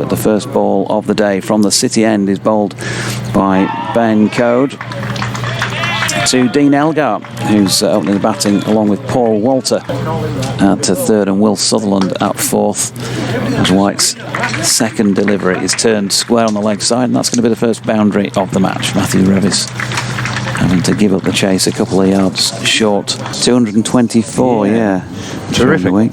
but the first ball of the day from the City end is bowled by Ben Code to Dean Elgar, who's opening the batting along with Paul Walter at third and Will Sutherland at fourth, as White's second delivery is turned square on the leg side, and that's going to be the first boundary of the match. Matthew Revis having to give up the chase a couple of yards short. 224, yeah. Terrific.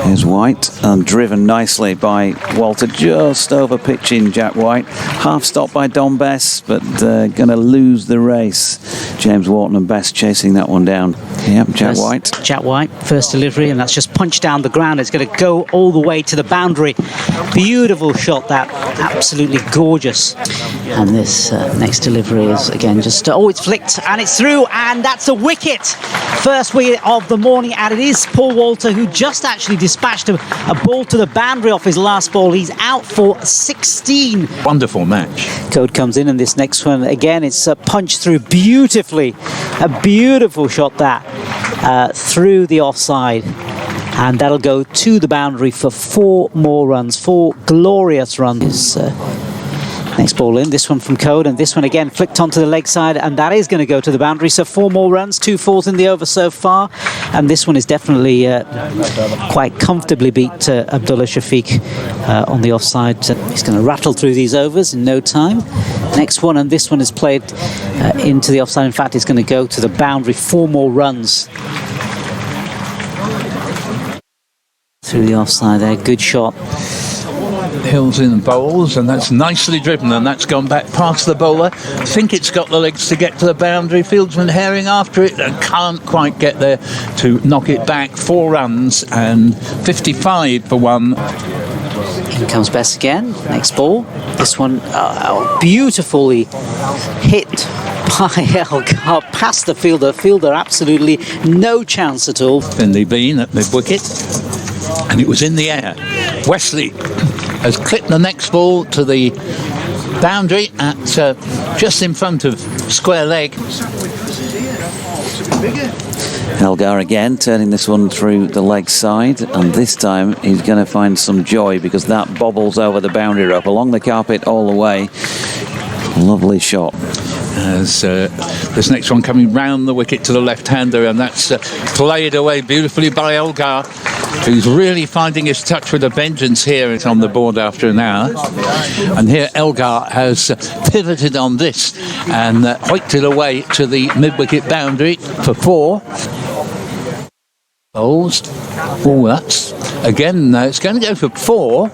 Here's White, and driven nicely by Walter, just over pitching Jack White. Half stopped by Don Bess, but going to lose the race. James Wharton and Bess chasing that one down. Yep, Jack White, first delivery, and that's just punched down the ground. It's going to go all the way to the boundary. Beautiful shot, that. Absolutely gorgeous. And this next delivery is again just it's flicked and it's through, and that's a wicket. First wicket of the morning, and it is Paul Walter who just actually dispatched a ball to the boundary off his last ball. He's out for 16. Wonderful match. Code comes in, and this next one again, it's punched through beautifully. A beautiful shot that through the offside, and that'll go to the boundary for 4 more runs, 4 glorious runs. Next ball in, this one from Code, and this one again flicked onto the leg side, and that is going to go to the boundary. So 4 more runs, 2 fours in the over so far, and this one is definitely quite comfortably beat Abdullah Shafiq on the offside. He's going to rattle through these overs in no time. Next one, and this one is played into the offside. In fact, it's going to go to the boundary. 4 more runs through the offside there. Good shot. Hills in bowls, and that's nicely driven, and that's gone back past the bowler. I think it's got the legs to get to the boundary. Fieldsman herring after it and can't quite get ne to knock it back. 4 runs and 55 for 1. In comes Bess again. Next ball. This one beautifully hit by Elgar past the fielder. Fielder absolutely no chance at all. Finley Bean at mid-wicket, and it was in the air. Westley has clipped the next ball to the boundary at just in front of square leg. Elgar again turning this one through the leg side, and this time he's going to find some joy because that bobbles over the boundary rope along the carpet all the way. Lovely shot. As this next one coming round the wicket to the left-hander, and that's played away beautifully by Elgar, who's really finding his touch with a vengeance here. It's on the board after an hour, and here Elgar has pivoted on this and hoiked it away to the mid-wicket boundary for 4. Bowls. Oh, that's again, it's going to go for 4.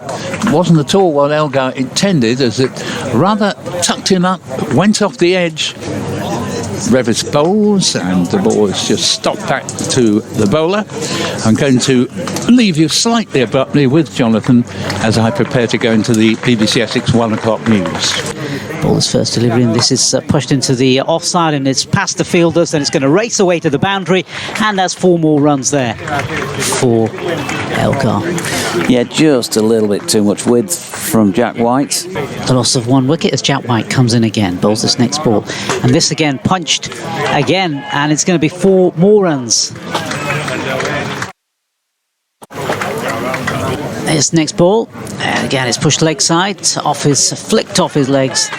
Wasn't at all what Elgar intended, as it rather tucked him up, went off the edge. Revis bowls, and the ball is just stopped back to the bowler. I'm going to leave you slightly abruptly with Jonathan as I prepare to go into the BBC Essex 1 o'clock news. Ball's first delivery, and this is pushed into the offside, and it's past the fielders, and it's going to race away to the boundary, and that's 4 more runs there for Elgar. Yeah, just a little bit too much width from Jack White. The loss of 1 wicket as Jack White comes in again, bowls this next ball, and this again punched again, and it's going to be 4 more runs. This next ball, and again it's pushed leg side, flicked off his legs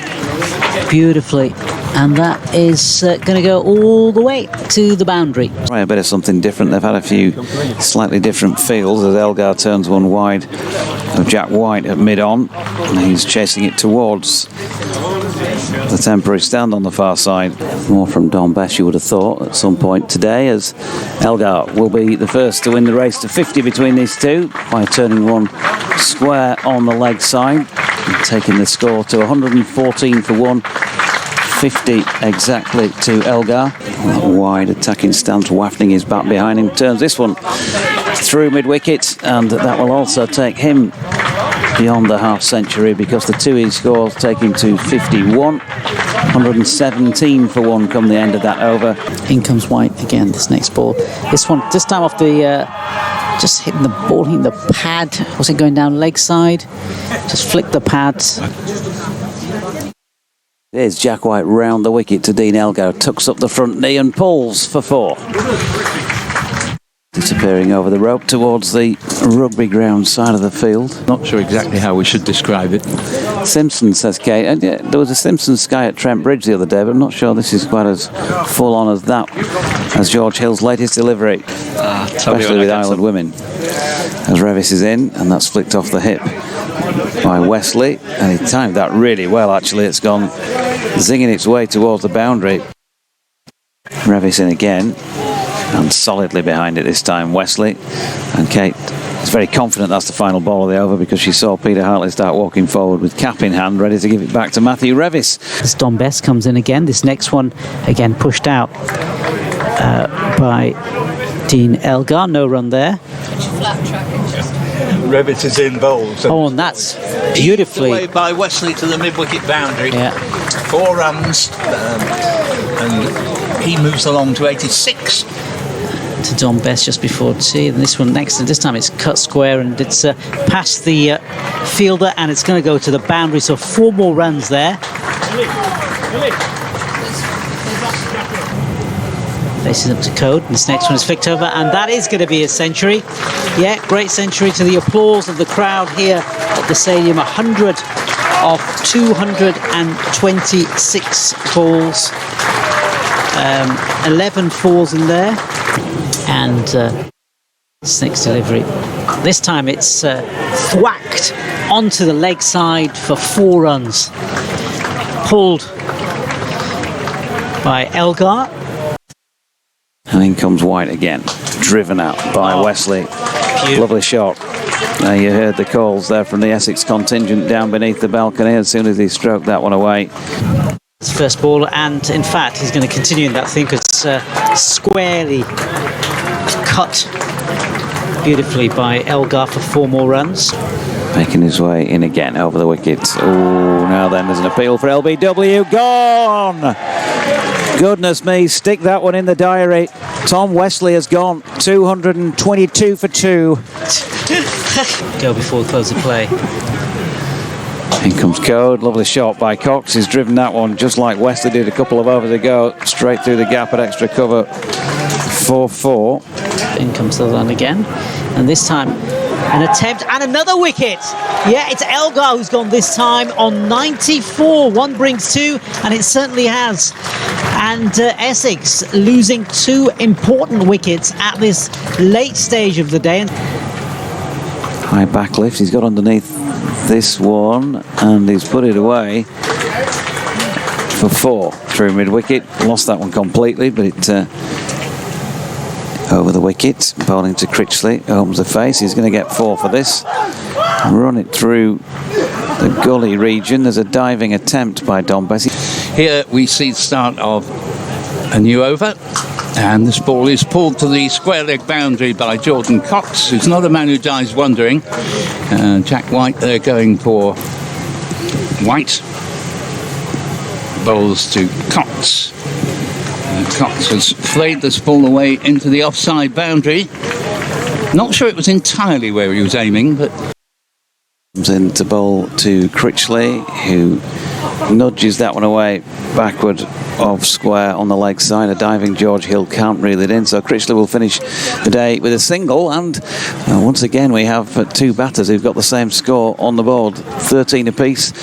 beautifully, and that is going to go all the way to the boundary. Try a bit of something different. They've had a few slightly different fields as Elgar turns one wide of Jack White at mid-on, and he's chasing it towards the temporary stand on the far side. More from Don Bess, you would have thought, at some point today, as Elgar will be the first to win the race to 50 between these two by turning one square on the leg side and taking the score to 114 for 1. 50 exactly to Elgar. That wide attacking stance wafting his bat behind him. Turns this one through mid-wicket, and that will also take him beyond the half century, because the 2 he scores take him to 51. 117 for 1 come the end of that over. In comes White again, this next ball. This one, this time off the just hitting the ball, hitting the pad. Was it going down leg side? Just flicked the pad. There's Jack White round the wicket to Dean Elgar, tucks up the front knee and pulls for 4. Disappearing over the rope towards the rugby ground side of the field. Not sure exactly how we should describe it. Simpson, says Kate. And yeah, there was a Simpson Sky at Trent Bridge the other day, but I'm not sure this is quite as full on as that, as George Hill's latest delivery, especially with Island women. As Revis is in, and that's flicked off the hip by Westley, and he timed that really well actually. It's gone zinging its way towards the boundary. Revis in again, and solidly behind it this time, Westley. And Kate is very confident that's the final ball of the over, because she saw Peter Hartley start walking forward with cap in hand, ready to give it back to Matthew Revis. As Don Best comes in again, this next one again pushed out by Dean Elgar. No run there. Revis is in bowls. Oh, and that's beautifully away by Westley to the mid-wicket boundary. Yeah. 4 runs, and he moves along to 86. To Don Best just before tea, and this one next, and this time it's cut square, and it's past the fielder, and it's going to go to the boundary. So 4 more runs there. Faces up to Code. This next one is flicked over, and that is going to be a century. Yeah, great century to the applause of the crowd here at the stadium. 100 of 226 balls. 11 fours in there. And this next delivery. This time it's thwacked onto the leg side for 4 runs. Pulled by Elgar. And in comes White again, driven out by Westley. Beautiful. Lovely shot. You heard the calls there from the Essex contingent down beneath the balcony as soon as he stroked that one away. His first ball, and in fact he's going to continue in that thing, because squarely cut beautifully by Elgar for 4 more runs. Making his way in again over the wicket. Oh, now then there's an appeal for LBW. Gone! Goodness me, stick that one in the diary. Tom Westley has gone 222 for 2. Go before the close of play. In comes Code, lovely shot by Cox. He's driven that one just like Westley did a couple of overs ago, straight through the gap at extra cover. 4-4. In comes the run again, and this time an attempt and another wicket. Yeah, it's Elgar who's gone this time on 94. 1 brings 2, and it certainly has. And Essex losing 2 important wickets at this late stage of the day. High backlift, he's got underneath this one, and he's put it away for 4 through mid-wicket. Lost that one completely, but it over the wicket, bowling to Critchley, opens the face. He's going to get 4 for this. Run it through the gully region. There's a diving attempt by Don Bessie. Here we see the start of a new over, and this ball is pulled to the square leg boundary by Jordan Cox, who's not a man who dies wondering. Jack White there going for White. Bowls to Cox. Cox has flayed this ball away into the offside boundary. Not sure it was entirely where he was aiming, but Comes in to bowl to Critchley, who nudges that one away backward off square on the leg side. A diving George Hill can't reel it in, so Critchley will finish the day with a single. And once again we have 2 batters who've got the same score on the board, 13 apiece.